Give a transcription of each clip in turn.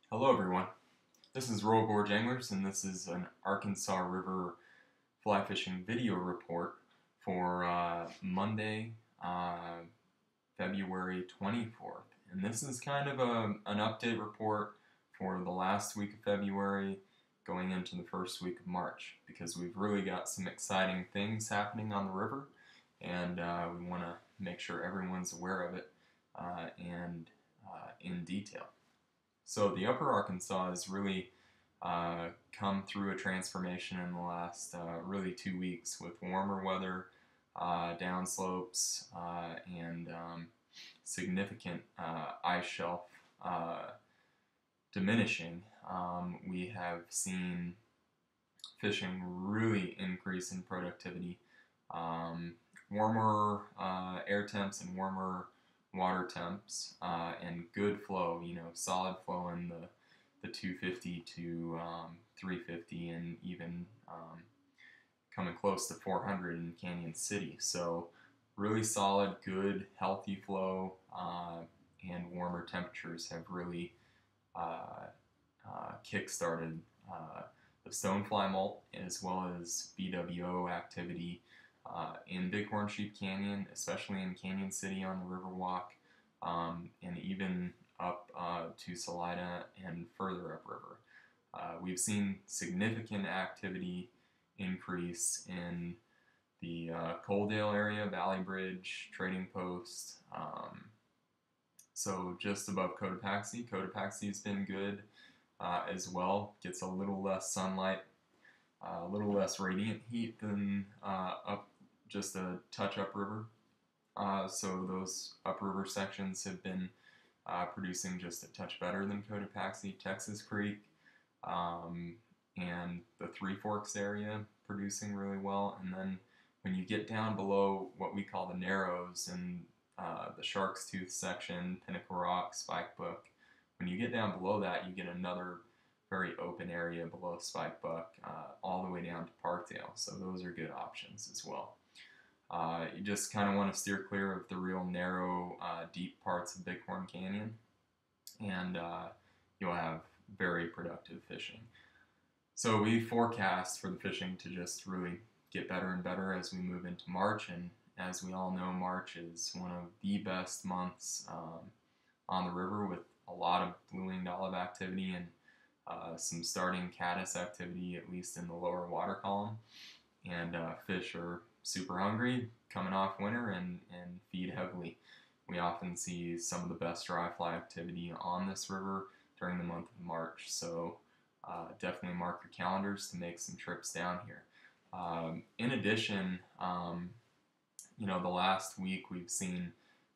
Hello everyone, this is Rural Gorge Anglers and this is an Arkansas River fly fishing video report for Monday, February 24th. And this is kind of an update report for the last week of February going into the first week of March because we've really got some exciting things happening on the river and we want to make sure everyone's aware of it and in detail. So the Upper Arkansas has really come through a transformation in the last really 2 weeks with warmer weather, downslopes, and significant ice shelf diminishing. We have seen fishing really increase in productivity. Warmer air temps and warmer water temps and good flow, solid flow in the 250 to 350 and even coming close to 400 in Canyon City. So really solid, good, healthy flow and warmer temperatures have really kick-started the stonefly molt as well as BWO activity in Bighorn Sheep Canyon, especially in Canyon City on the Riverwalk, and even up to Salida and further upriver. We've seen significant activity increase in the Coaldale area, Valley Bridge, Trading Post, so just above Cotopaxi. Cotopaxi's been good as well, gets a little less sunlight, a little less radiant heat than up just a touch upriver. So those upriver sections have been producing just a touch better than Cotopaxi, Texas Creek, and the Three Forks area producing really well. And then when you get down below what we call the Narrows and the Shark's Tooth section, Pinnacle Rock, Spikebuck, when you get down below that, you get another very open area below Spikebuck, all the way down to Parkdale. So those are good options as well. You just kind of want to steer clear of the real narrow, deep parts of Bighorn Canyon, and you'll have very productive fishing. So we forecast for the fishing to just really get better and better as we move into March, and as we all know, March is one of the best months on the river with a lot of blue-winged olive activity and some starting caddis activity, at least in the lower water column, and fish are super hungry, coming off winter, and feed heavily. We often see some of the best dry fly activity on this river during the month of March, so definitely mark your calendars to make some trips down here. In addition, the last week we've seen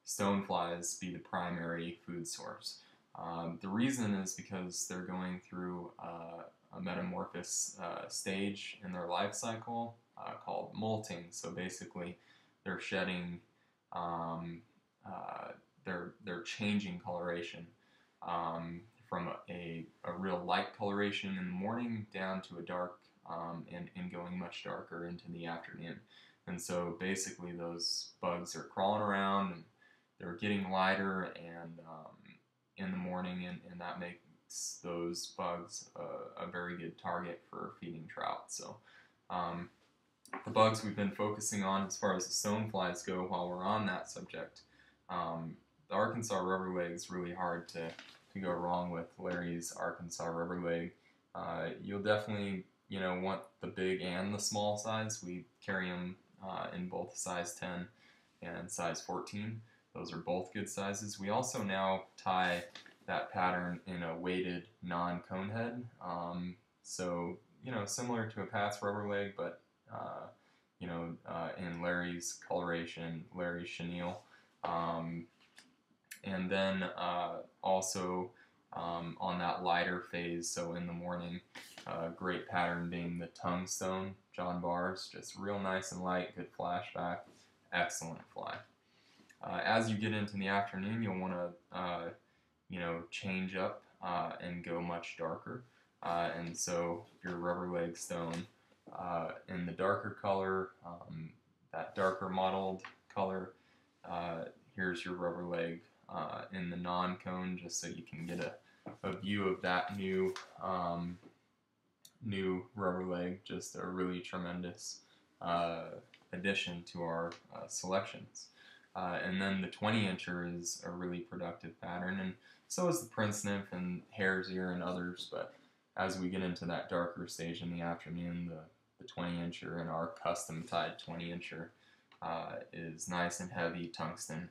stoneflies be the primary food source. The reason is because they're going through a metamorphosis stage in their life cycle called molting. So basically, they're shedding, they're changing coloration from a real light coloration in the morning down to a dark and going much darker into the afternoon. And so basically, those bugs are crawling around and they're getting lighter and in the morning, and that makes those bugs a very good target for feeding trout. So the bugs we've been focusing on as far as the stoneflies go, while we're on that subject, the Arkansas rubberleg is really hard to go wrong with. Larry's Arkansas rubberleg. You'll definitely want the big and the small size. We carry them in both size 10 and size 14. Those are both good sizes. We also now tie that pattern in a weighted non-cone head. So, similar to a Pat's rubber leg, but, in Larry's coloration, Larry's chenille. And then also on that lighter phase, so in the morning, great pattern being the tungstone John Bars, just real nice and light, good flashback, excellent fly. As you get into the afternoon, you'll want to, change up and go much darker. And so your rubber leg stone in the darker color, that darker mottled color, here's your rubber leg in the non-cone, just so you can get a view of that new rubber leg, just a really tremendous addition to our selections. And then the 20-incher is a really productive pattern, and so is the Prince Nymph and Hare's Ear and others. But as we get into that darker stage in the afternoon, the 20-incher and our custom tied 20-incher is nice and heavy tungsten.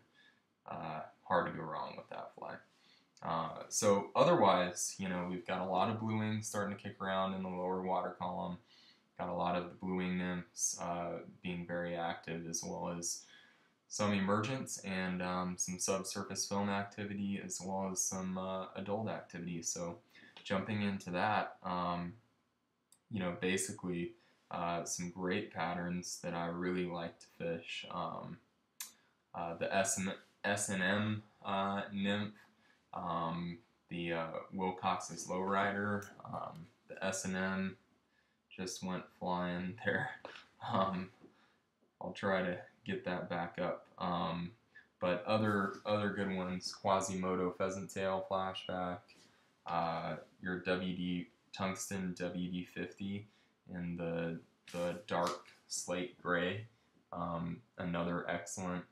Hard to go wrong with that fly. So otherwise, we've got a lot of blue wings starting to kick around in the lower water column. Got a lot of the blue wing nymphs being very active, as well as some emergence and some subsurface film activity, as well as some adult activity. So jumping into that, basically some great patterns that I really like to fish. The S&M nymph, the Wilcox's lowrider, the S&M just went flying there. I'll try to get that back up. But other good ones: Quasimodo pheasant tail flashback, your WD tungsten WD-50 in the dark slate gray. Another excellent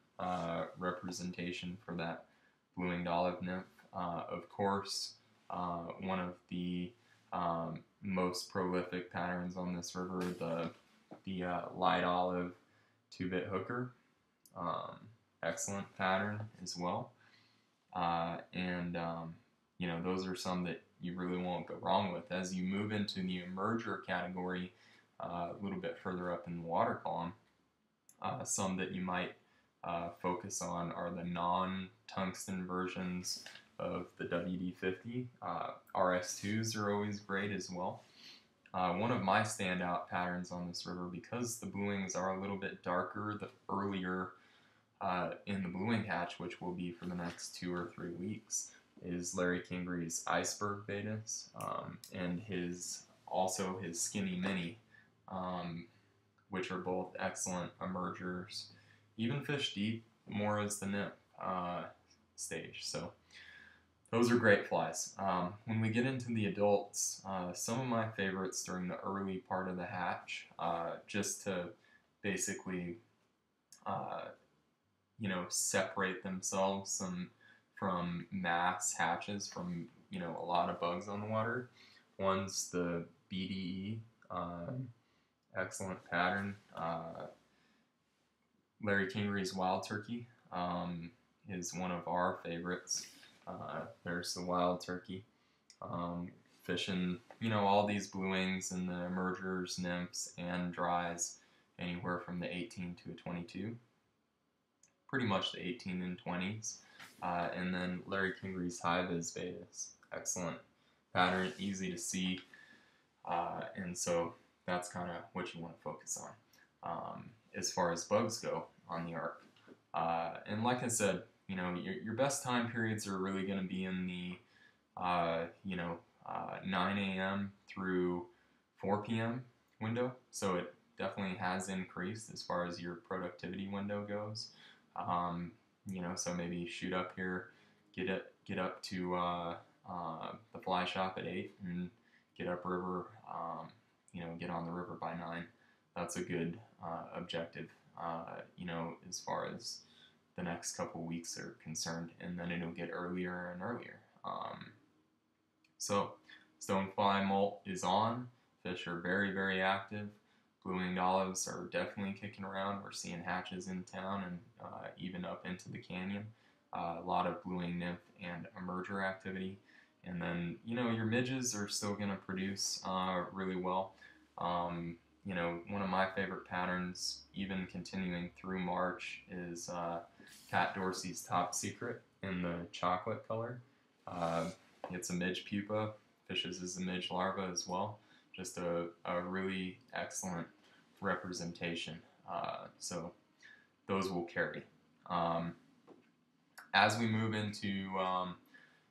representation for that blue-winged olive nymph. Of course, one of the most prolific patterns on this river, the light olive 2-bit hooker. Excellent pattern as well. Those are some that you really won't go wrong with. As you move into the emerger category, a little bit further up in the water column, some that you might focus on are the non-tungsten versions of the WD-50. RS2s are always great as well. One of my standout patterns on this river, because the blue wings are a little bit darker the earlier in the blue wing hatch, which will be for the next 2 or 3 weeks, is Larry Kingree's Iceberg Betas, and his Skinny Mini, which are both excellent emergers. Even fish deep more as the nymph stage. So those are great flies. When we get into the adults, some of my favorites during the early part of the hatch, just to basically separate themselves from mass hatches, from a lot of bugs on the water. One's the BDE, excellent pattern. Larry Kingree's Wild Turkey is one of our favorites. There's the Wild Turkey. Fishing, all these blue wings and the emergers, nymphs, and dries, anywhere from the 18 to a 22. Pretty much the 18 and 20s. And then Larry Kingree's High Vis Betas. Excellent pattern, easy to see. And so that's kind of what you want to focus on as far as bugs go on the arc. And like I said, your best time periods are really going to be in the 9 a.m. through 4 p.m. window. So it definitely has increased as far as your productivity window goes. So maybe shoot up here, get up to the fly shop at 8 and get upriver, get on the river by 9. That's a good objective, as far as the next couple weeks are concerned, and then it'll get earlier and earlier. So stonefly molt is on. Fish are very, very active. Blue-winged olives are definitely kicking around. We're seeing hatches in town and even up into the canyon. A lot of blue-winged nymph and emerger activity. And then, your midges are still going to produce really well. One of my favorite patterns, even continuing through March, is Pat Dorsey's Top Secret in the chocolate color. It's a midge pupa, fishes as a midge larva as well. Just a really excellent representation. So those will carry. As we move into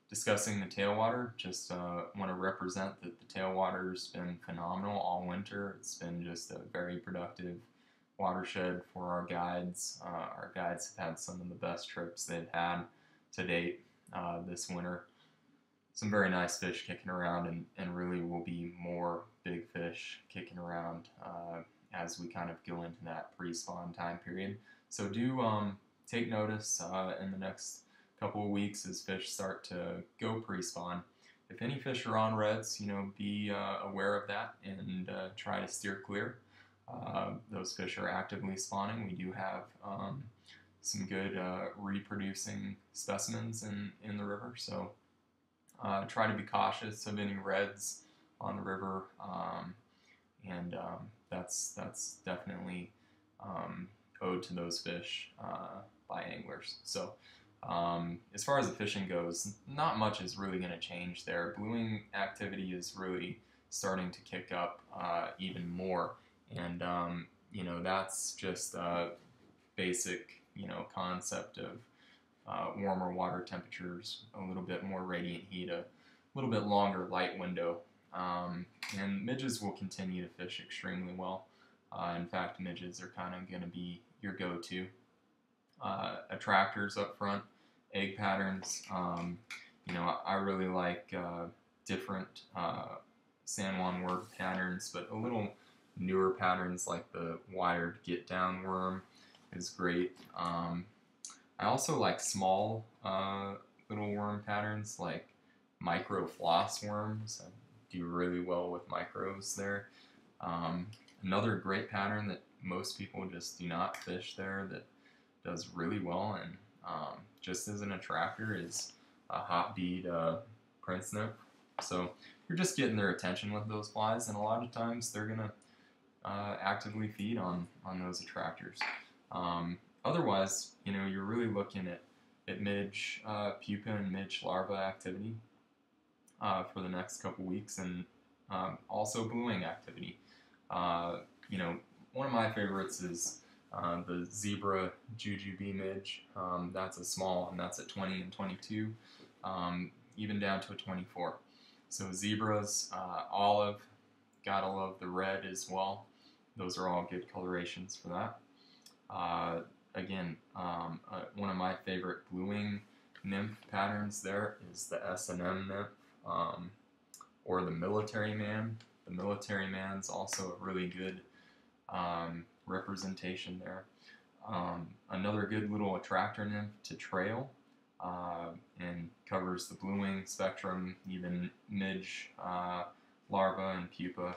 discussing the tailwater, just want to represent that the tailwater's been phenomenal all winter. It's been just a very productive watershed for our guides. Our guides have had some of the best trips they've had to date this winter. some very nice fish kicking around, and really will be more big fish kicking around as we kind of go into that pre-spawn time period. So do take notice in the next couple of weeks as fish start to go pre-spawn. If any fish are on reds, be aware of that and try to steer clear. Those fish are actively spawning. We do have some good reproducing specimens in the river, so try to be cautious of any reds on the river, and that's definitely owed to those fish by anglers. So as far as the fishing goes, not much is really going to change there. Blueing activity is really starting to kick up even more, and that's just a basic concept of warmer water temperatures, a little bit more radiant heat, a little bit longer light window, and midges will continue to fish extremely well. In fact, midges are kind of going to be your go-to. Attractors up front, egg patterns. I really like different San Juan worm patterns, but a little newer patterns like the wired get down worm is great. I also like small little worm patterns like micro floss worms. I do really well with micros there. Another great pattern that most people just do not fish there that does really well and just as an attractor is a hot bead prince nip. So you're just getting their attention with those flies, and a lot of times they're gonna actively feed on those attractors. Otherwise, you're really looking at midge pupa and midge larva activity for the next couple weeks, and also blueing activity. One of my favorites is the zebra jujube midge. That's a small, and that's at 20 and 22, even down to a 24. So zebras, olive, gotta love the red as well. Those are all good colorations for that. Again, one of my favorite blueing nymph patterns there is the S&M nymph, or the military man. The military man's also a really good representation there. Another good little attractor nymph to trail, and covers the bluing spectrum, even midge, larva, and pupa,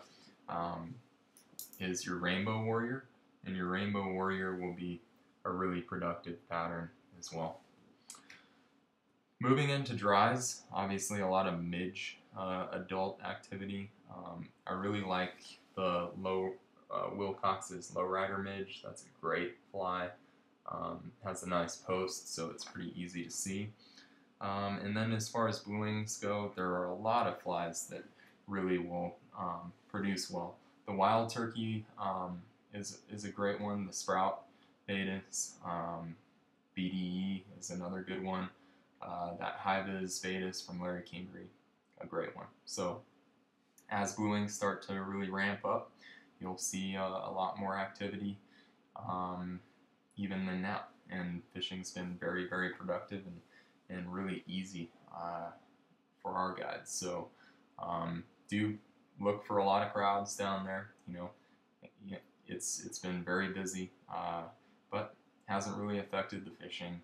is your rainbow warrior, and your rainbow warrior will be a really productive pattern as well. Moving into dries, obviously a lot of midge adult activity. I really like the Wilcox's lowrider midge. That's a great fly. Has a nice post, so it's pretty easy to see. And then as far as bluings go, there are a lot of flies that really will produce well. The wild turkey is a great one. The sprout betas, BDE is another good one. That high-vis betas from Larry Kingery, a great one. So as bluings start to really ramp up, you'll see a lot more activity even than now. And fishing's been very, very productive and really easy for our guides. So do look for a lot of crowds down there. It's been very busy, but hasn't really affected the fishing.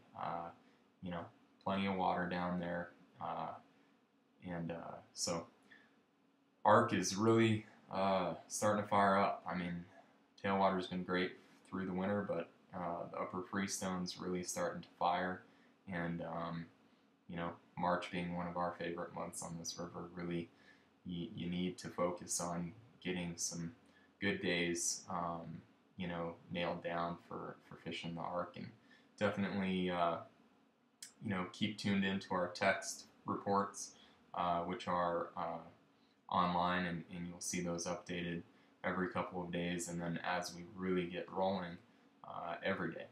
Plenty of water down there, and so Arc is really starting to fire up. I mean, Tailwater's been great through the winter, but the upper freestone's really starting to fire, and March being one of our favorite months on this river, really you need to focus on getting some good days, nailed down for fishing the Arc, and definitely keep tuned into our text reports, which are online, and you'll see those updated every couple of days, and then as we really get rolling, every day.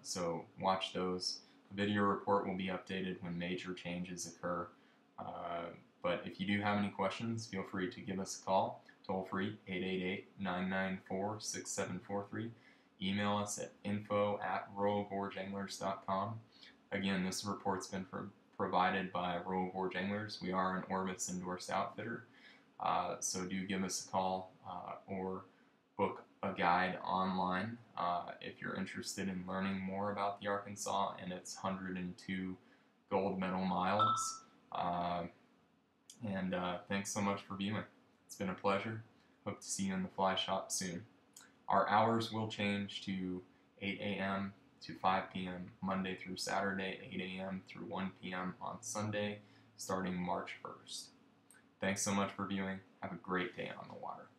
So watch those. The video report will be updated when major changes occur. But if you do have any questions, feel free to give us a call, toll free, 888-994-6743. Email us at info@royalgorgeanglers.com. Again, this report's been provided by Royal Gorge Anglers. We are an Orbis endorsed outfitter, so do give us a call or book a guide online if you're interested in learning more about the Arkansas and its 102 gold medal miles. And thanks so much for viewing. It's been a pleasure. Hope to see you in the fly shop soon. Our hours will change to 8 a.m. to 5 p.m. Monday through Saturday, 8 a.m. through 1 p.m. on Sunday, starting March 1st. Thanks so much for viewing. Have a great day on the water.